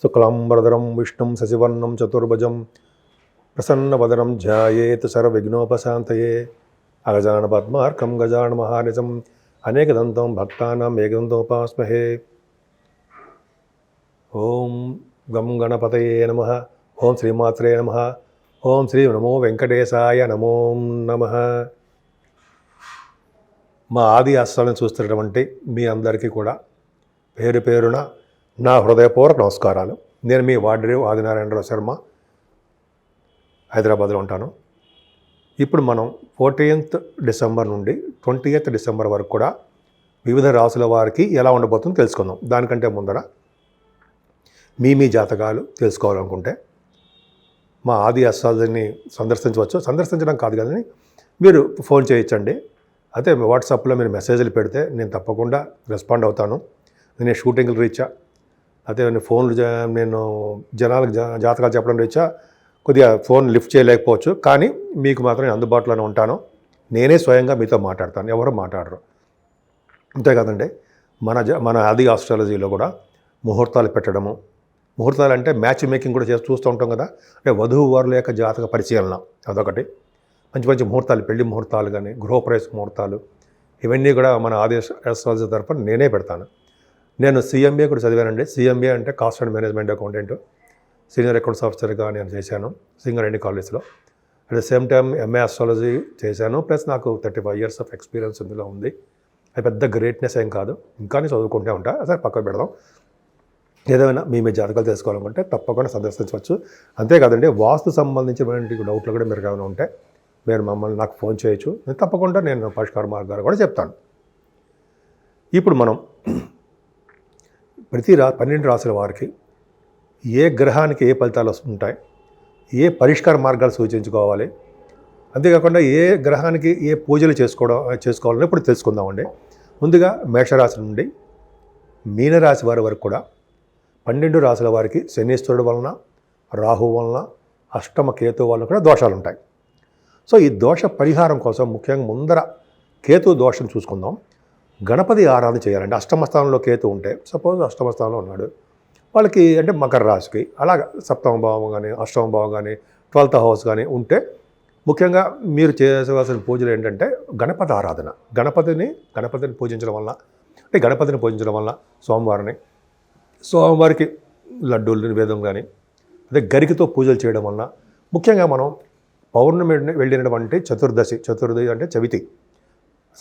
శుక్లాంబరధరం విష్ణుం శశివర్ణం చతుర్భుజం ప్రసన్నవదనం ధ్యాయేత్ సర్వవిఘ్నోపశాంతయే అగజాన పద్మార్కం గజాన మహానిజం అనేకదంతం భక్తానాం ఏకదంతోపాస్మహే. ఓం గం గణపతయే నమః. ఓం శ్రీమాత్రే నమః. ఓం శ్రీ నమో వెంకటేశాయ నమో నమః. మా ఆది ఆశ్రమాన్ని చూస్తున్నటువంటి మీ అందరికీ కూడా పేరు పేరున నా హృదయపూర్వక నమస్కారాలు. నేను మీ వార్డరేవ్ ఆదినారాయణరావు శర్మ, హైదరాబాద్లో ఉంటాను. ఇప్పుడు మనం 14th డిసెంబర్ నుండి 20th డిసెంబర్ వరకు కూడా వివిధ రాసుల వారికి ఎలా ఉండబోతుందో తెలుసుకుందాం. దానికంటే ముందర మీ జాతకాలు తెలుసుకోవాలనుకుంటే మా ఆది అస్ట్రాలజీని సందర్శించవచ్చు. సందర్శించడం కాదు కానీ మీరు ఫోన్ చేయొచ్చండి. అయితే వాట్సాప్లో మీరు మెసేజ్లు పెడితే నేను తప్పకుండా రెస్పాండ్ అవుతాను. నేను షూటింగ్లు రీచా, అయితే ఫోన్లు నేను జనాలకు జాతకాలు చెప్పడం రీచా కొద్దిగా ఫోన్ లిఫ్ట్ చేయలేకపోవచ్చు, కానీ మీకు మాత్రం నేను అందుబాటులోనే ఉంటాను. నేనే స్వయంగా మీతో మాట్లాడతాను, ఎవరు మాట్లాడరు. అంతే కదండి. మన ఆది ఆస్ట్రాలజీలో కూడా ముహూర్తాలు పెట్టడము, ముహూర్తాలు అంటే మ్యాచ్ మేకింగ్ కూడా చూస్తూ ఉంటాం కదా. అంటే వధువు వారుల యొక్క జాతక పరిశీలన అదొకటి. మంచి మంచి ముహూర్తాలు, పెళ్లి ముహూర్తాలు కానీ గృహప్రవేశ ముహూర్తాలు, ఇవన్నీ కూడా మన ఆది ఆస్ట్రాలజీ తరఫున నేనే పెడతాను. నేను CMA కూడా చదివానండి. CMA అంటే cost and management accountant, senior accounts ఆఫీసర్గా నేను చేశాను సింగరేణి కాలేజ్లో. At the same time MA astrology చేశాను. ప్లస్ నాకు 35 years ఆఫ్ ఎక్స్పీరియన్స్ ఇందులో ఉంది. అది పెద్ద గ్రేట్నెస్ ఏం కాదు, ఇంకా చదువుకుంటూ ఉంటా. అసలు పక్కకు పెడదాం. ఏదైనా మీ జాతకాలు తెలుసుకోవాలనుకుంటే తప్పకుండా సందర్శించవచ్చు. అంతేకాదండి, వాస్తు సంబంధించినటువంటి డౌట్లు కూడా మీరు ఏమైనా ఉంటే మీరు మమ్మల్ని నాకు ఫోన్ చేయొచ్చు. తప్పకుండా నేను పరిష్కార మార్గాలు కూడా చెప్తాను. ఇప్పుడు మనం ప్రతి 12 రాసుల వారికి ఏ గ్రహానికి ఏ ఫలితాలు ఉంటాయి, ఏ పరిష్కార మార్గాలు సూచించుకోవాలి, అంతేకాకుండా ఏ గ్రహానికి ఏ పూజలు చేసుకోవాలని ఇప్పుడు తెలుసుకుందామండి. ముందుగా మేషరాశి నుండి మీనరాశి వారి వరకు కూడా 12 రాశుల వారికి శనీశ్వరుడు వలన, రాహు వలన, అష్టమ కేతు వలన కూడా దోషాలు ఉంటాయి. సో ఈ దోష పరిహారం కోసం ముఖ్యంగా ముందర కేతు దోషం చూసుకుందాం. గణపతి ఆరాధన చేయాలండి. అష్టమ స్థానంలో కేతు ఉంటే, సపోజ్ అష్టమ స్థానంలో ఉన్నాడు వాళ్ళకి, అంటే మకర రాశికి అలాగ సప్తమ భావం కానీ అష్టమ భావం కానీ 12th house కానీ ఉంటే ముఖ్యంగా మీరు చేసేవలసిన పూజలు ఏంటంటే గణపతి ఆరాధన. గణపతిని పూజించడం వల్ల, అంటే గణపతిని పూజించడం వల్ల సోమవారికి లడ్డూలు నివేదం కానీ, అదే గరికతో పూజలు చేయడం వల్ల, ముఖ్యంగా మనం పౌర్ణమి వెళ్ళినటువంటి చతుర్థి అంటే చవితి,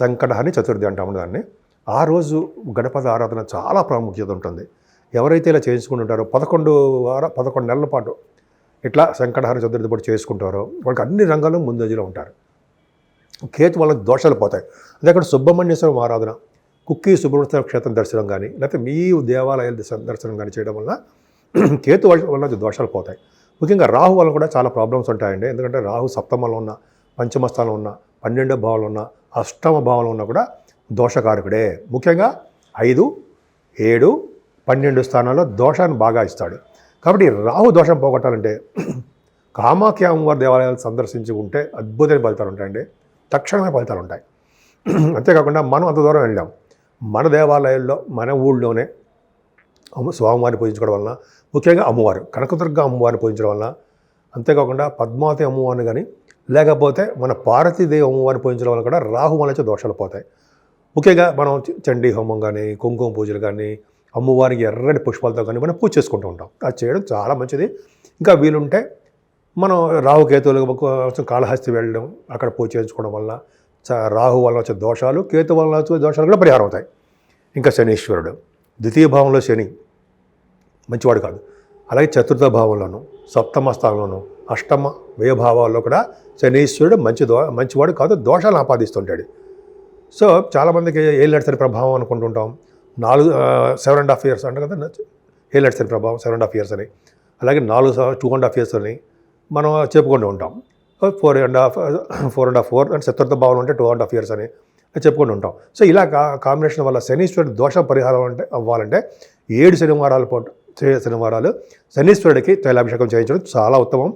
సంకటహని చతుర్థి అంటాము దాన్ని. ఆ రోజు గణపతి ఆరాధన చాలా ప్రాముఖ్యత ఉంటుంది. ఎవరైతే ఇలా చేసుకుంటుంటారో 11 నెలల పాటు ఇట్లా సంకటహని చతుర్థి పాటు చేసుకుంటారో వాళ్ళకి అన్ని రంగాల్లో ముందంజలో ఉంటారు. కేతు వల్ల దోషాలు పోతాయి. అదే అక్కడ సుబ్రహ్మణ్యేశ్వరం ఆరాధన, కుక్కి సుబ్రహ్మణ్య క్షేత్రం దర్శనం కానీ, లేకపోతే మీ దేవాలయాల దర్శనం కానీ చేయడం వల్ల కేతు వల్ల దోషాలు పోతాయి. ముఖ్యంగా రాహు వల్ల కూడా చాలా ప్రాబ్లమ్స్ ఉంటాయండి. ఎందుకంటే రాహు సప్తమంలో ఉన్న, పంచమ స్థానంలో ఉన్న, 12వ భావంలో ఉన్న, అష్టమ భావంలో ఉన్న కూడా దోషకారకుడే. ముఖ్యంగా 5, 7, 12 స్థానాల్లో దోషాన్ని బాగా ఇస్తాడు. కాబట్టి రాహు దోషం పోగొట్టాలంటే కామాఖ్య అమ్మవారి దేవాలయాలు సందర్శించి ఉంటే అద్భుతమైన ఫలితాలు ఉంటాయండి. తక్షణమే ఫలితాలు ఉంటాయి. అంతేకాకుండా మనం అంత దూరం వెళ్ళాం, మన దేవాలయాల్లో మన ఊళ్ళోనే స్వామివారిని పూజించడం వలన, ముఖ్యంగా అమ్మవారు కనకదుర్గ అమ్మవారిని పూజించడం వలన, అంతేకాకుండా పద్మావతి అమ్మవారిని కానీ, లేకపోతే మన పార్వతీదేవి అమ్మవారిని పూజించడం వల్ల కూడా రాహు వల్ల దోషాలు పోతాయి. ముఖ్యంగా మనం చండీ హోమం కానీ, కుంకుమ పూజలు కానీ, అమ్మవారికి ఎర్రటి పుష్పాలతో కానీ మనం పూజ చేసుకుంటూ ఉంటాం. అది చేయడం చాలా మంచిది. ఇంకా వీలుంటే మనం రాహుకేతువులు కాళహస్తి వెళ్ళడం, అక్కడ పూజ చేయించుకోవడం వల్ల రాహు వల్ల వచ్చే దోషాలు, కేతు వల్ల వచ్చే దోషాలు కూడా పరిహారం అవుతాయి. ఇంకా శనీశ్వరుడు ద్వితీయ భావంలో శని మంచివాడు కాదు. అలాగే చతుర్థ భావంలోను, సప్తమ స్థానంలోను, అష్టమ వ్యయభావాల్లో కూడా శనీశ్వరుడు మంచివాడు కాదు, దోషాలను ఆపాదిస్తుంటాడు. సో చాలామందికి ఏళ్ళనడిసరి ప్రభావం అనుకుంటుంటాం. 7.5 years అంటే కదా ఏళ్ళనడిసరి ప్రభావం 7.5 years అని, అలాగే 2.5 years అని మనం చెప్పుకుంటూ ఉంటాం. 4.5 అంటే చతుర్థ భావం అంటే 2.5 years అని చెప్పుకుంటూ ఉంటాం. సో ఇలా కాంబినేషన్ వల్ల శనీశ్వరుడు దోష పరిహారం అవ్వాలంటే 7 శనివారాలు శనీశ్వరుడికి తైలాభిషేకం చేయించడం చాలా ఉత్తమం.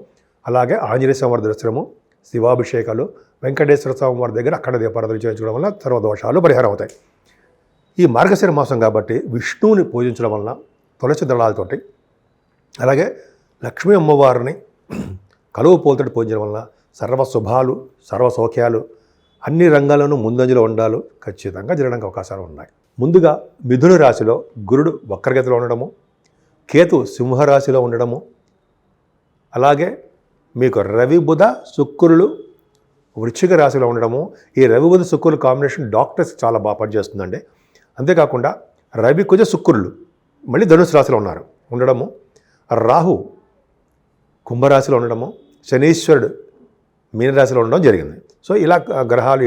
అలాగే ఆంజనేయ స్వామి దర్శనము, శివాభిషేకాలు, వెంకటేశ్వర స్వామి వారి దగ్గర అక్కడ దీపారాధన చేయించడం వల్ల సర్వదోషాలు పరిహారం అవుతాయి. ఈ మార్గశిర మాసం కాబట్టి విష్ణువుని పూజించడం వలన తులసి దళాలతోటి అలాగే లక్ష్మీ అమ్మవారిని కలువ పూలతోటి పూజించడం వలన సర్వ శుభాలు, సర్వ సౌఖ్యాలు అన్ని రంగాల్లోనూ ముందంజలో ఉండాలి ఖచ్చితంగా జరగడానికి అవకాశాలు ఉన్నాయి. ముందుగా మిథున రాశిలో గురుడు వక్రగతిలో ఉండడము, కేతు సింహరాశిలో ఉండడము, అలాగే మీకు రవి బుధ శుక్రులు వృశ్చిక రాశిలో ఉండడము. ఈ రవి బుధ శుక్రుల కాంబినేషన్ డాక్టర్స్ చాలా బాగా పనిచేస్తుందండి. అంతేకాకుండా రవి కుజ శుక్రులు మళ్ళీ ధనుసు రాశిలో ఉండడము, రాహు కుంభరాశిలో ఉండడము, శనీశ్వరుడు మీనరాశిలో ఉండడం జరిగింది. సో ఇలా గ్రహాలు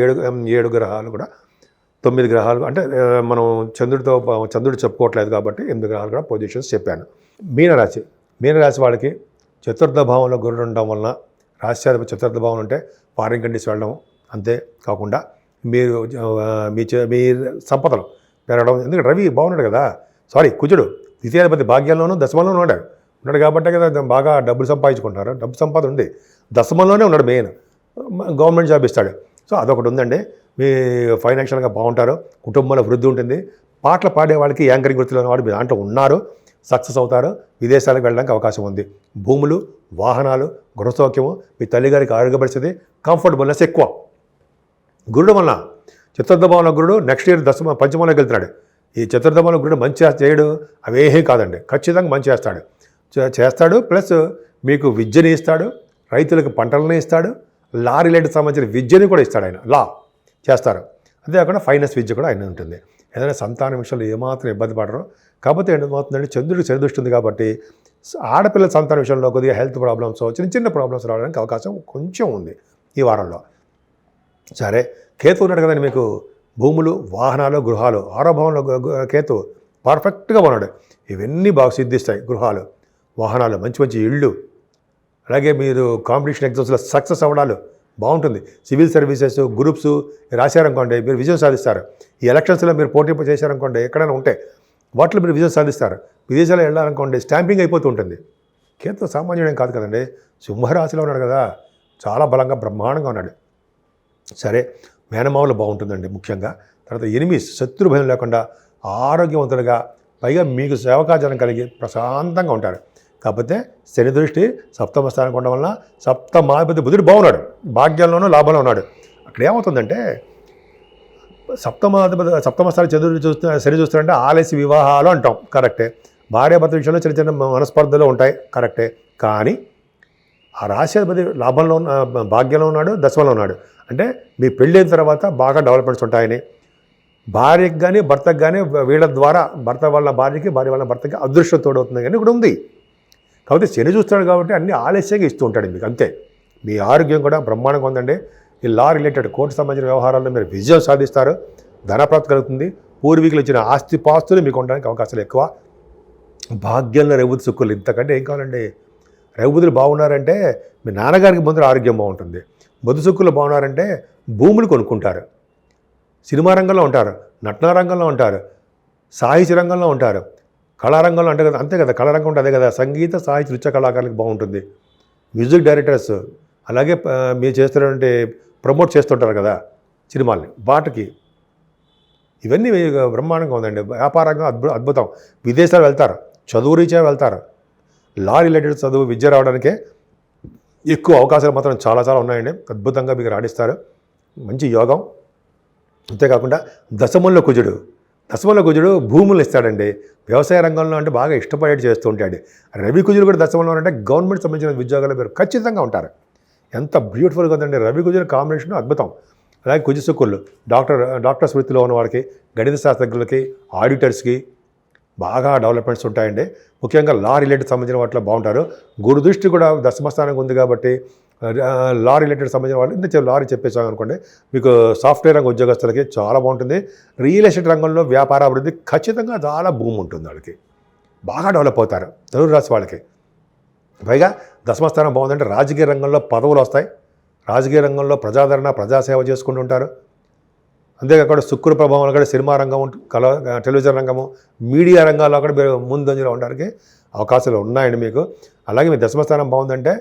7 గ్రహాలు కూడా 9 గ్రహాలు అంటే మనం చంద్రుడు చెప్పుకోవట్లేదు కాబట్టి 8 గ్రహాలు కూడా పొజిషన్స్ చెప్పాను. మీనరాశి వాళ్ళకి చతుర్థ భావంలో గురుడు ఉండడం వలన రాశ్యాధిపతి చతుర్థ భావం అంటే ఫారిన్ కంట్రీస్ వెళ్ళడం, అంతే కాకుండా మీరు మీ సంపదలు పెరగడం. ఎందుకంటే రవి బాగున్నాడు కదా, కుజుడు ద్వితీయాధిపతి భాగ్యంలోనూ దశమంలోనూ ఉన్నాడు కాబట్టి కదా బాగా డబ్బులు సంపాదించుకుంటారు. డబ్బు సంపాదన ఉంది, దశమంలోనే ఉన్నాడు మెయిన్. గవర్నమెంట్ జాబ్ ఇస్తాడు. సో అదొకటి ఉందండి. మీ ఫైనాన్షియల్గా బాగుంటారు, కుటుంబంలో వృద్ధి ఉంటుంది. పాటలు పాడే వాళ్ళకి యాంకరింగ్ వృత్తిలో వాడు మీ దాంట్లో ఉన్నారు, సక్సెస్ అవుతారు. విదేశాలకు వెళ్ళడానికి అవకాశం ఉంది. భూములు, వాహనాలు, గృహసౌఖ్యము, మీ తల్లిగారికి ఆరోగ్య పరిస్థితి, కంఫర్టబుల్నెస్ ఎక్కువ. గురుడు వలన చతుర్థ భావంలో గురుడు నెక్స్ట్ ఇయర్ పంచమంలోకి వెళ్తున్నాడు. ఈ చతుర్థ భావంలో గురుడు మంచి చేయడు అవేహీ కాదండి, ఖచ్చితంగా మంచి చేస్తాడు. ప్లస్ మీకు విద్యని ఇస్తాడు, రైతులకు పంటలని ఇస్తాడు, లా రిలేటెడ్ సంబంధించిన విద్యని కూడా ఇస్తాడు. ఆయన లా చేస్తారు. అంతేకాకుండా ఫైనాన్స్ విద్య కూడా ఆయన ఉంటుంది. ఏదైనా సంతాన విషయంలో ఏమాత్రం ఇబ్బంది పడరు. కాకపోతే ఏమవుతుందంటే చంద్రుడికి చదివిస్తుంది కాబట్టి ఆడపిల్లల సంతాన విషయంలో కొద్దిగా హెల్త్ ప్రాబ్లమ్స్, చిన్న ప్రాబ్లమ్స్ రావడానికి అవకాశం కొంచెం ఉంది ఈ వారంలో. సరే, కేతు ఉన్నాడు కదండి మీకు భూములు, వాహనాలు, గృహాలు. 6వ భావంలో కేతు పర్ఫెక్ట్గా ఉన్నాడు. ఇవన్నీ బాగా సిద్ధిస్తాయి. గృహాలు, వాహనాలు, మంచి ఇళ్ళు, అలాగే మీరు కాంపిటీషన్ ఎగ్జామ్స్లో సక్సెస్ అవ్వడాలు బాగుంటుంది. సివిల్ సర్వీసెస్ గ్రూప్స్ రాశారనుకోండి మీరు విజయం సాధిస్తారు. ఈ ఎలక్షన్స్లో మీరు పోటీ చేశారనుకోండి, ఎక్కడైనా ఉంటే వాటిలో మీరు విజయం సాధిస్తారు. విదేశాలు వెళ్ళాలనుకోండి స్టాంపింగ్ అయిపోతూ ఉంటుంది. కేతు సామాన్యుడేం కాదు కదండి, సింహరాశిలో ఉన్నాడు కదా, చాలా బలంగా బ్రహ్మాండంగా ఉన్నాడు. సరే, మేనమామలు బాగుంటుందండి ముఖ్యంగా. తర్వాత ఎనిమిస్ శత్రు భయం లేకుండా ఆరోగ్యవంతులుగా, పైగా మీకు సేవకాచరణ కలిగి ప్రశాంతంగా ఉంటారు. కాకపోతే శని దృష్టి సప్తమ స్థానం ఉండడం వలన సప్తమాధిపతి బుధుడు బాగున్నాడు, భాగ్యంలోనూ లాభంలో ఉన్నాడు. అక్కడ ఏమవుతుందంటే సప్తమ స్థానం శని చూస్తున్నారంటే ఆలస్య వివాహాలు అంటాం, కరెక్టే. భార్యాభర్త విషయంలో చిన్న మనస్పర్ధలు ఉంటాయి, కరెక్టే. కానీ ఆ రాశ్యాధిపతి లాభంలో భాగ్యంలో ఉన్నాడు, దశమంలో ఉన్నాడు. అంటే మీ పెళ్ళైన తర్వాత బాగా డెవలప్మెంట్స్ ఉంటాయని, భార్యకి కానీ భర్తకు కానీ వీళ్ళ ద్వారా భర్త వాళ్ళ భార్యకి, భార్య వాళ్ళ భర్తకి అదృష్టం తోడవుతుంది కానీ కూడా ఉంది. కాబట్టి శని చూస్తున్నాడు కాబట్టి అన్ని ఆలస్యంగా ఇస్తూ ఉంటాడు మీకు, అంతే. మీ ఆరోగ్యం కూడా బ్రహ్మాండంగా ఉందండి. ఈ లా రిలేటెడ్ కోర్టు సంబంధించిన వ్యవహారాల్లో మీరు విజయం సాధిస్తారు, ధనప్రాప్తి కలుగుతుంది. పూర్వీకులు ఇచ్చిన ఆస్తిపాస్తులు మీకు ఉండడానికి అవకాశాలు ఎక్కువ. భాగ్యంలో రఘుబుధ శుక్రులు, ఇంతకంటే ఏం కావాలండి. రఘుబుధులు బాగున్నారంటే మీ నాన్నగారికి ముందు ఆరోగ్యం బాగుంటుంది. బుధ శుక్రులు బాగున్నారంటే భూములు కొనుక్కుంటారు, సినిమా రంగంలో ఉంటారు, నటనా రంగంలో ఉంటారు, సాహిత్య రంగంలో ఉంటారు, కళారంగంలో అంటే కదా, అంతే కదా, కళారంగం ఉంటుంది అదే కదా. సంగీత సాహిత్య నృత్య కళాకారులకు బాగుంటుంది. మ్యూజిక్ డైరెక్టర్స్ అలాగే మీరు చేస్తున్నటువంటి ప్రమోట్ చేస్తుంటారు కదా సినిమాల్ని, వాటికి ఇవన్నీ బ్రహ్మాండంగా ఉందండి. వ్యాపారంగా అద్భుతం. విదేశాలు వెళ్తారు, చదువు రీత్యా వెళ్తారు. లా రిలేటెడ్ చదువు విద్య రావడానికే ఎక్కువ అవకాశాలు మాత్రం చాలా ఉన్నాయండి. అద్భుతంగా మీకు రాణిస్తారు, మంచి యోగం. అంతేకాకుండా దశమంలో కుజుడు భూములు ఇస్తాడండి. వ్యవసాయ రంగంలో అంటే బాగా ఇష్టపడేది చేస్తూ ఉంటాడు. రవి కుజుడు కూడా దశమంలో అంటే గవర్నమెంట్ సంబంధించిన ఉద్యోగాలు మీరు ఖచ్చితంగా ఉంటారు. ఎంత బ్యూటిఫుల్గా ఉందండి రవి కుజుడు కాంబినేషన్, అద్భుతం. అలాగే కుజ శుక్రులు డాక్టర్స్ వృత్తిలో ఉన్న వాళ్ళకి, గణిత శాస్త్రజ్ఞులకి, ఆడిటర్స్కి బాగా డెవలప్మెంట్స్ ఉంటాయండి. ముఖ్యంగా లా రిలేటెడ్ సంబంధించిన వాటిలో బాగుంటారు. గురు దృష్టి కూడా దశమస్థానంగా ఉంది కాబట్టి లా రిలేటెడ్ సంబంధించిన వాళ్ళు ఇంత లారీ చెప్పేసాం అనుకోండి, మీకు సాఫ్ట్వేర్ రంగ ఉద్యోగస్తులకి చాలా బాగుంటుంది. రియల్ ఎస్టేట్ రంగంలో వ్యాపార అభివృద్ధి ఖచ్చితంగా చాలా భూమి ఉంటుంది. వాళ్ళకి బాగా డెవలప్ అవుతారు ధనుర్రాశి వాళ్ళకి. పైగా దశమస్థానం బాగుందంటే రాజకీయ రంగంలో పదవులు వస్తాయి, రాజకీయ రంగంలో ప్రజాదరణ, ప్రజాసేవ చేసుకుంటూ ఉంటారు. అంతేకాకుండా శుక్ర ప్రభావం కూడా సినిమా రంగం, టెలివిజన్ రంగము, మీడియా రంగాల్లో కూడా మీరు ముందంజలో ఉండడానికి అవకాశాలు ఉన్నాయండి మీకు. అలాగే మీ దశమస్థానం బాగుందంటే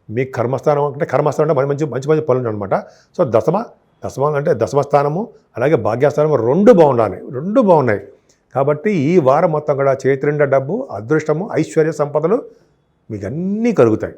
మీ కర్మస్థానం అంటే మంచి పనులు అనమాట. సో దశమం అంటే దశమస్థానము అలాగే భాగ్యస్థానము రెండు బాగున్నాయి. కాబట్టి ఈ వారం మొత్తం కూడా చేతినిండా డబ్బు, అదృష్టము, ఐశ్వర్య సంపదలు మీకు అన్నీ కలుగుతాయి.